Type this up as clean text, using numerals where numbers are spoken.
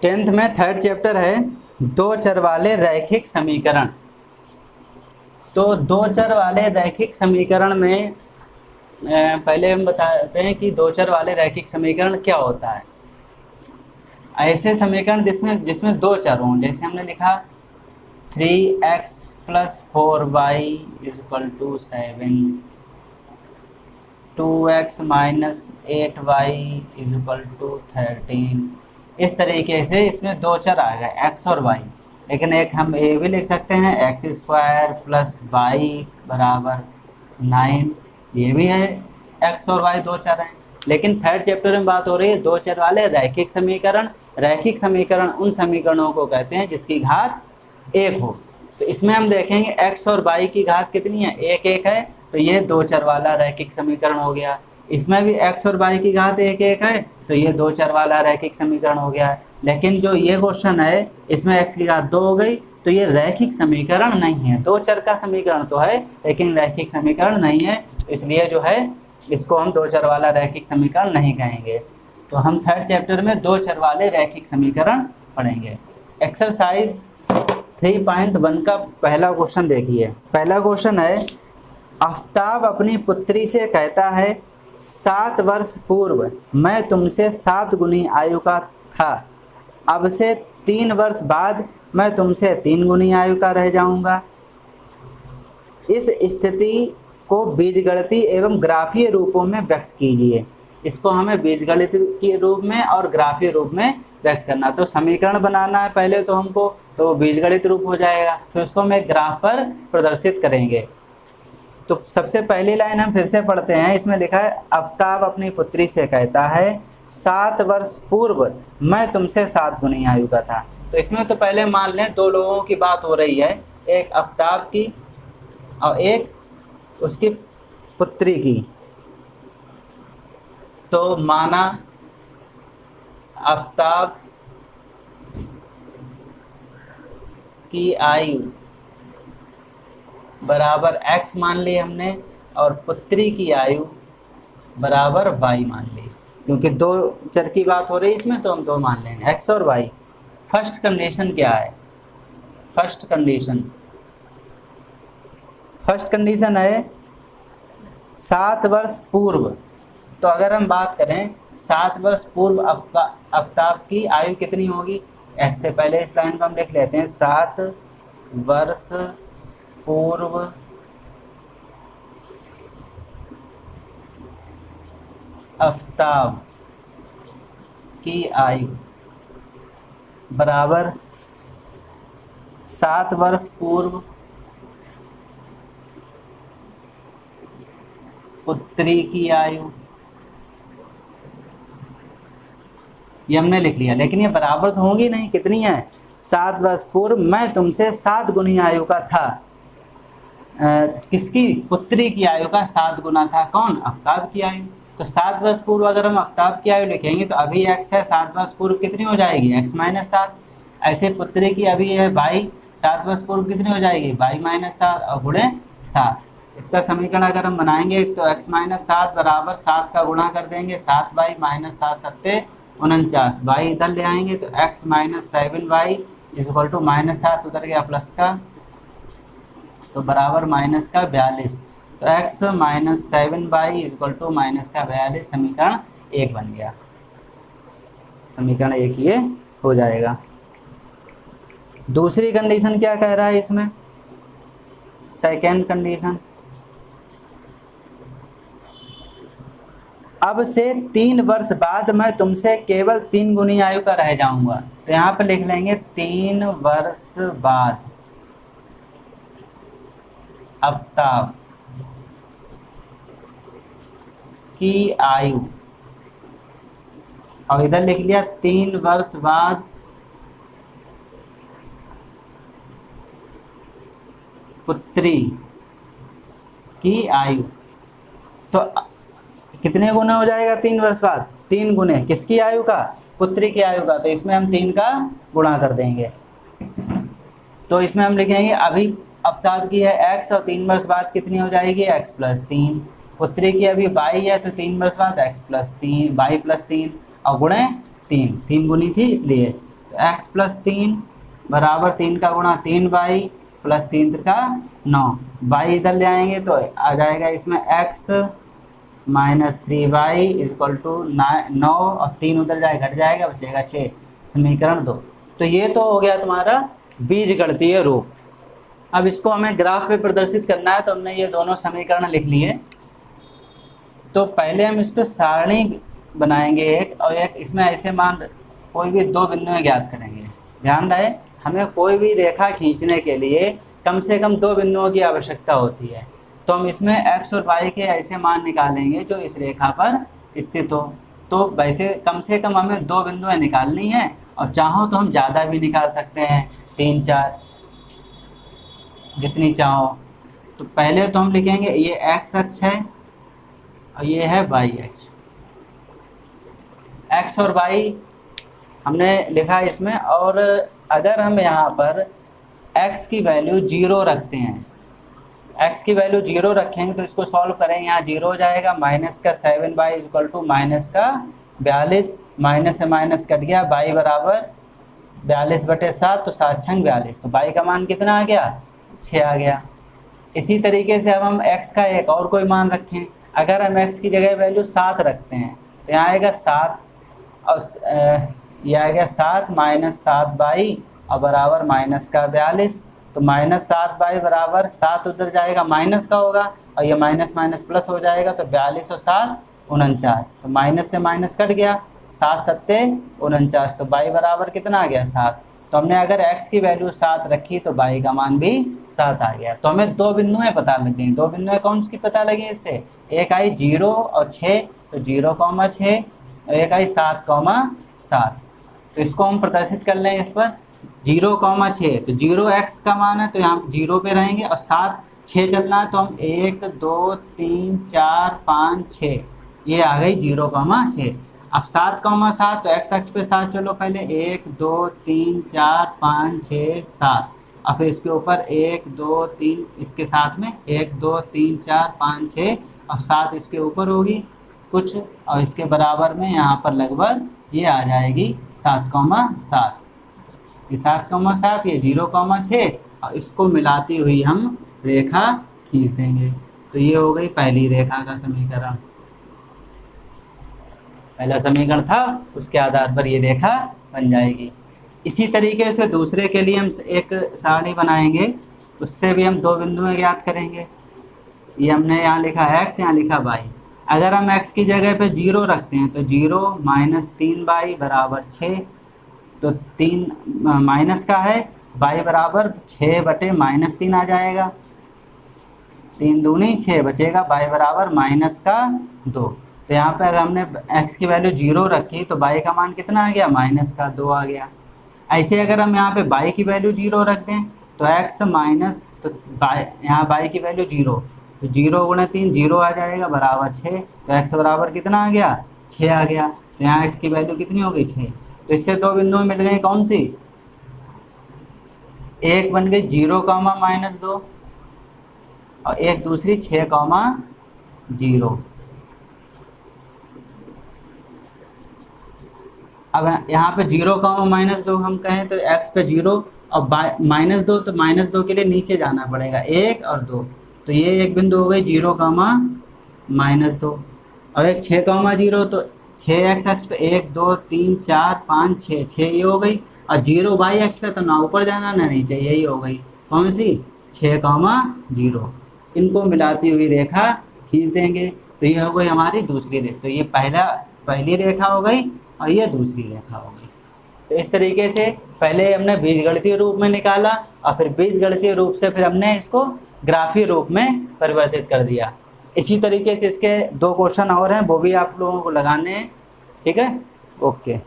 Tenth में third chapter है दो चर वाले रैखिक समीकरण। तो दो चर वाले रैखिक समीकरण में पहले हम बताते हैं कि दो चर वाले रैखिक समीकरण क्या होता है। ऐसे समीकरण जिसमें दो चर हों, जैसे हमने लिखा 3x + 4y = 7, 2x - 8y = 13। इस तरीके से इसमें दो चर आ गए x और y। लेकिन एक हम ये भी लिख सकते हैं x² + y = 9, ये भी है x और y दो चर हैं। लेकिन थर्ड चैप्टर में बात हो रही है दो चर वाले रैखिक समीकरण। रैखिक समीकरण उन समीकरणों को कहते हैं जिसकी घात एक हो। तो इसमें हम देखेंगे x और y की घात कितनी है, एक एक है, तो ये दो चर वाला रैखिक समीकरण हो गया। इसमें भी x और y की घात एक एक है, तो ये दो चर वाला रैखिक समीकरण हो गया। लेकिन जो ये क्वेश्चन है इसमें x की घात दो हो गई, तो ये रैखिक समीकरण नहीं है। दो चर का समीकरण तो है लेकिन रैखिक समीकरण नहीं है, इसलिए जो है इसको हम दो चर वाला रैखिक समीकरण नहीं कहेंगे। तो हम थर्ड चैप्टर में दो चर वाले रैखिक समीकरण पढ़ेंगे। एक्सरसाइज 3.1 का पहला क्वेश्चन देखिए। पहला क्वेश्चन है, आफ्ताब अपनी पुत्री से कहता है 7 वर्ष पूर्व मैं तुमसे 7 गुनी आयु का था, अब से 3 वर्ष बाद मैं तुमसे 3 गुनी आयु का रह जाऊंगा। इस स्थिति को बीजगणितीय एवं ग्राफीय रूपों में व्यक्त कीजिए। इसको हमें बीजगणित के रूप में और ग्राफीय रूप में व्यक्त करना। तो समीकरण बनाना है पहले तो हमको, तो बीजगणित रूप हो जाएगा, फिर उसको हम एक ग्राफ पर प्रदर्शित करेंगे। तो सबसे पहली लाइन हम फिर से पढ़ते हैं। इसमें लिखा है, आफ्ताब अपनी पुत्री से कहता है 7 वर्ष पूर्व मैं तुमसे 7 गुनी आयु का था। तो इसमें तो पहले मान लें दो लोगों की बात हो रही है, एक आफ्ताब की और एक उसकी पुत्री की। तो माना आफ्ताब की आयु बराबर x मान ली हमने और पुत्री की आयु बराबर y मान ली। क्योंकि दो चर की बात हो रही है इसमें, तो हम दो मान लेंगे x और y। फर्स्ट कंडीशन क्या है? फर्स्ट कंडीशन है 7 वर्ष पूर्व। तो अगर हम बात करें 7 वर्ष पूर्व आफ्ताब की आयु कितनी होगी, x से पहले इस लाइन को हम लिख लेते हैं। 7 वर्ष पूर्व आफ्ताब की आयु बराबर 7 वर्ष पूर्व पुत्री की आयु। ये हमने लिख लिया, लेकिन ये बराबर तो होंगी नहीं। कितनी है? 7 वर्ष पूर्व मैं तुमसे 7 गुनी आयु का था। किसकी? पुत्री की आयु का 7 गुना था। कौन? आफ्ताब की आयु। तो 7 वर्ष पूर्व अगर हम आफ्ताब की आयु लिखेंगे तो अभी x है, 7 वर्ष पूर्व कितनी हो जाएगी? x - 7। ऐसे पुत्री की अभी है y, 7 वर्ष पूर्व कितनी हो जाएगी? y - 7 और गुणे 7। इसका समीकरण अगर हम बनाएंगे तो x - 7 बराबर 7 का गुणा कर देंगे, 7y - 7 7 49, y इधर ले आएंगे तो x - 7y = -7 उधर गया प्लस का, तो बराबर माइनस का 42। तो x - 7y = माइनस का 42 समीकरण 1 बन गया। समीकरण 1 ये हो जाएगा। दूसरी कंडीशन क्या कह रहा है इसमें? सेकेंड कंडीशन, अब से 3 वर्ष बाद मैं तुमसे केवल 3 गुनी आयु का रह जाऊंगा। तो यहाँ पर लिख लेंगे 3 वर्ष बाद आफ्ताब की आयु, और इधर लिख लिया 3 वर्ष बाद पुत्री की आयु। तो कितने गुना हो जाएगा 3 वर्ष बाद? 3 गुने किसकी आयु का? पुत्री की आयु का। तो इसमें हम 3 का गुणा कर देंगे। तो इसमें हम लिखेंगे अभी आफ्ताब की है x और 3 वर्ष बाद कितनी हो जाएगी? x + 3। पुत्री की अभी y है तो 3 वर्ष बाद x + 3 y + 3 और गुणे 3 गुनी थी इसलिए। तो x प्लस 3 बराबर 3 का गुणा 3y प्लस 3 का 9, y इधर ले आएंगे तो आ जाएगा इसमें x minus 3y equal to 9 और 3 उधर जाए घट जाएगा, बचेगा 6, समीकरण 2। तो ये तो हो गया तुम्हारा बीजगणितीय रूप। अब इसको हमें ग्राफ पे प्रदर्शित करना है, तो हमने ये दोनों समीकरण लिख लिए। तो पहले हम इसको सारणी बनाएंगे एक, और एक इसमें ऐसे मान कोई भी दो बिंदुएं ज्ञात करेंगे। ध्यान रहे, हमें कोई भी रेखा खींचने के लिए कम से कम दो बिंदुओं की आवश्यकता होती है। तो हम इसमें x और y के ऐसे मान निकालेंगे जो इस रेखा पर स्थित हो। तो वैसे कम से कम हमें दो बिंदुएं निकालनी है, और चाहो तो हम ज़्यादा भी निकाल सकते हैं, 3 4 जितनी चाहो। तो पहले तो हम लिखेंगे ये x अक्ष है और ये है y अक्ष। x और y हमने लिखा इसमें, और अगर हम यहाँ पर x की वैल्यू 0 रखते हैं, x की वैल्यू 0 रखेंगे तो इसको सॉल्व करेंगे, यहाँ 0 हो जाएगा, माइनस का 7y इक्वल टू माइनस का 42, माइनस से माइनस कट गया, y बराबर 42/7, तो 7 छंग 42, तो y का मान कितना आ गया, 6 आ गया। इसी तरीके से अब हम x का एक और कोई मान रखें, अगर हम x की जगह वैल्यू 7 रखते हैं तो यहाँ आएगा 7, और यह आएगा 7 माइनस 7y और बराबर माइनस का 42, तो माइनस 7y बराबर 7 उधर जाएगा माइनस का होगा, और ये माइनस माइनस प्लस हो जाएगा, तो 42 और 7 49, तो माइनस से माइनस कट गया, 7 7 49, तो y बराबर कितना आ गया, 7। तो हमने अगर x की वैल्यू 7 रखी तो y का मान भी 7 आ गया। तो हमें दो बिंदुएं पता लग गई। दो बिंदुएं कौन सी पता लगी इससे, एक आई 0 और 6, तो 0,6, और एक आई 7,7। तो इसको हम प्रदर्शित कर लें इस पर, 0,6, तो 0x का मान है तो यहाँ 0 पे रहेंगे, और 7 6 चलना है तो हम 1 2 3 4 5 6, ये आ गई 0,6। अब 7,7, तो x अक्ष पे 7 चलो पहले, 1 2 3 4 5 6 7, और फिर इसके ऊपर 1 2 3 इसके साथ में 1 2 3 4 5 6, और 7 इसके ऊपर होगी कुछ, और इसके बराबर में यहाँ पर लगभग ये आ जाएगी 7,7, ये 7,7, ये 0,6, और इसको मिलाती हुई हम रेखा खींच देंगे। तो ये हो गई पहली रेखा का समीकरण। पहला समीकरण था, उसके आधार पर ये रेखा बन जाएगी। इसी तरीके से दूसरे के लिए हम एक सारणी बनाएंगे, उससे भी हम दो बिंदुएं ज्ञात करेंगे। ये हमने यहाँ लिखा x, यहाँ लिखा y। अगर हम x की जगह पे 0 रखते हैं तो 0 माइनस 3y बराबर 6, तो 3 माइनस का है, y बराबर 6/-3 आ जाएगा, 3 दूनी 6 बचेगा, y बराबर माइनस का 2। तो यहाँ पे अगर हमने x की वैल्यू 0 रखी तो y का मान कितना आ गया, माइनस का 2 आ गया। ऐसे अगर हम यहाँ पे y की वैल्यू 0 रख दें तो x माइनस, तो यहाँ y की वैल्यू 0, तो 0 गुणा 3 0 आ जाएगा, बराबर 6, तो x बराबर कितना आ गया, 6 आ गया। तो यहाँ x की वैल्यू कितनी हो गई, 6। तो इससे दो बिंदु मिल गए, कौन सी, एक बन गई 0,-2, और एक दूसरी 6,0। अब यहाँ पे 0,-2 हम कहें तो x पे 0 और -2, तो -2 के लिए नीचे जाना पड़ेगा, 1 और 2, तो ये एक बिंदु हो गई 0,-2, और एक 6,0, तो 6x अक्ष पे 1 2 3 4 5 6, 6 ये हो गई, और 0 y अक्ष पे तो ना ऊपर जाना ना नीचे, यही हो गई कौन सी, 6,0। इनको मिलाती हुई रेखा खींच देंगे, तो ये हो गई हमारी दूसरी रेखा। तो ये पहली रेखा हो गई और ये दूसरी रेखा हो गई। तो इस तरीके से पहले हमने बीजगणितीय रूप में निकाला, और फिर बीजगणितीय रूप से फिर हमने इसको ग्राफीय रूप में परिवर्तित कर दिया। इसी तरीके से इसके 2 क्वेश्चन और हैं, वो भी आप लोगों को लगाने हैं, ठीक है, ओके।